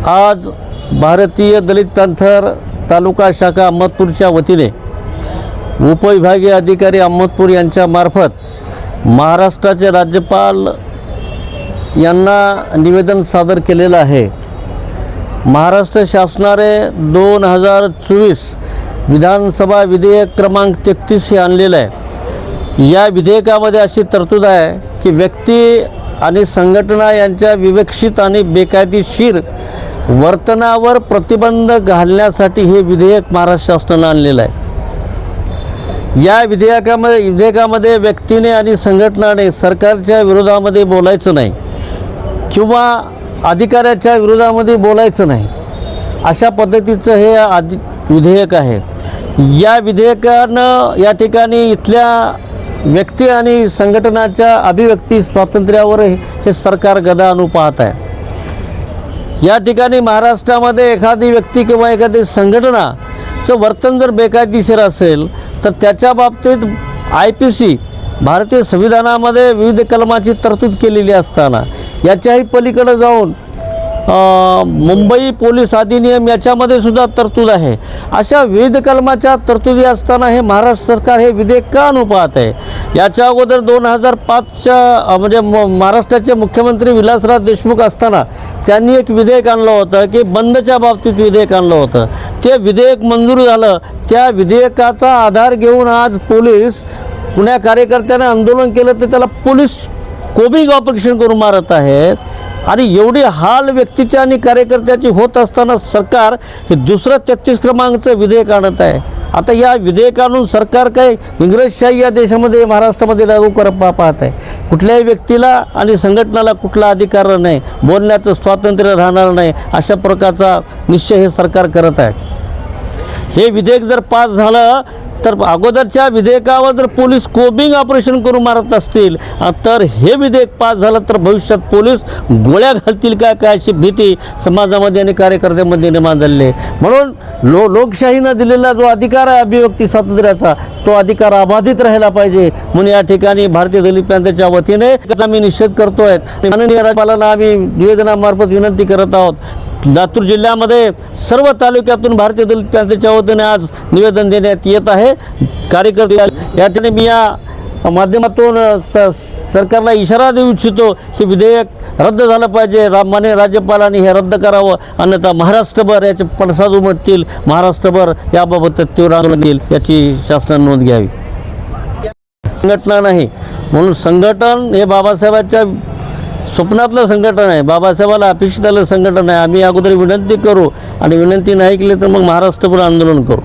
आज भारतीय दलित पॅंथर तालुका शाखा अहमदपूरच्या वतीने उपविभागीय अधिकारी अहमदपूर यांच्या मार्फत महाराष्ट्राचे राज्यपाल यांना निवेदन सादर केलेलं आहे। महाराष्ट्र शासनाने 2024 विधानसभा विधेयक क्रमांक 33 हे आणलेलं आहे। या विधेयकामध्ये अशी तरतूद आहे की व्यक्ती आणि संघटना यांच्या विवक्षित आणि बेकायदेशीर वर्तनावर प्रतिबंध घालण्यासाठी हे विधेयक महाराष्ट्र शासनाने आणलेलं आहे। या विधेयकामध्ये व्यक्तीने आणि संघटनाने सरकारच्या विरोधामध्ये बोलायचं नाही किंवा अधिकाऱ्याच्या विरोधामध्ये बोलायचं नाही, अशा पद्धतीचं हे विधेयक आहे। या विधेयकानं या ठिकाणी इथल्या व्यक्ती आणि संघटनाच्या अभिव्यक्ती स्वातंत्र्यावर हे सरकार गदा आणू पाहत आहे। या ठिकाणी महाराष्ट्रामध्ये एखादी व्यक्ती किंवा एखादी संघटनाचं वर्तन जर बेकायदेशीर असेल तर त्याच्या बाबतीत IPC भारतीय संविधानामध्ये विविध कलमाची तरतूद केलेली असताना याच्याही पलीकडे जाऊन मुंबई पोलीस अधिनियम याच्यामध्ये सुद्धा तरतूद आहे। अशा विविध कलमाच्या तरतुदी असताना हे महाराष्ट्र सरकार हे विधेयक का आणू पाहत आहे? याच्या अगोदर 2005च्या म्हणजे महाराष्ट्राचे मुख्यमंत्री विलासराव देशमुख असताना त्यांनी एक विधेयक आणलं होतं की बंदच्या बाबतीत विधेयक आणलं होतं। ते विधेयक मंजूर झालं। त्या विधेयकाचा आधार घेऊन आज पोलीस पुण्या कार्यकर्त्याने आंदोलन केलं तर त्याला पोलीस कोबिंग ऑपरेशन करून मारत आहेत। आणि एवढी हाल व्यक्तीच्या आणि कार्यकर्त्याची होत असताना सरकार हे दुसरं 33 क्रमांकाचं विधेयक आणत आहे। आता या विधेयकातून सरकार काय इंग्रजशाही या देशामध्ये महाराष्ट्रामध्ये लागू पाहत आहे। कुठल्याही व्यक्तीला आणि संघटनाला कुठला अधिकार नाही, बोलण्याचं स्वातंत्र्य राहणार नाही, अशा प्रकारचा निश्चय हे सरकार करत आहे। हे विधेयक जर पास झालं तर अगोदरच्या विधेयकावर जर पोलीस कोबिंग ऑपरेशन करून मारत असतील तर हे विधेयक पास झालं तर भविष्यात पोलीस गोळ्या घालतील काय अशी भीती समाजामध्ये आणि कार्यकर्त्यांमध्ये निर्माण झालेली आहे। म्हणून लोकशाहीनं दिलेला जो अधिकार आहे अभिव्यक्ती स्वातंत्र्याचा, तो अधिकार अबाधित राहिला पाहिजे। म्हणून या ठिकाणी भारतीय दलित पॅंथरच्या वतीने आम्ही निषेध करतोय। माननीय राज्यपालांना आम्ही निवेदनामार्फत विनंती करत आहोत। लातूर जिल्ह्यामध्ये सर्व तालुक्यातून भारतीय दलित पॅंथरच्या वतीने आज निवेदन देण्यात येत आहे। कार्यकर्ते या ठिकाणी मी या माध्यमातून सरकारला इशारा देऊ इच्छितो की विधेयक रद्द झालं पाहिजे। माननीय राज्यपालांनी हे रद्द करावं, अन्यथा महाराष्ट्रभर याचे पडसाद उमटतील, महाराष्ट्रभर याबाबत तीव्र आंदोलन येईल, याची शासनाने नोंद घ्यावी। संघटना नाही म्हणून संघटन हे बाबासाहेबांच्या स्वप्नातलं संघटन आहे, बाबासाहेबाला अपेक्षित आलं संघटन आहे। आम्ही अगोदर विनंती करू आणि विनंती नाही केली तर मग महाराष्ट्रभर आंदोलन करू।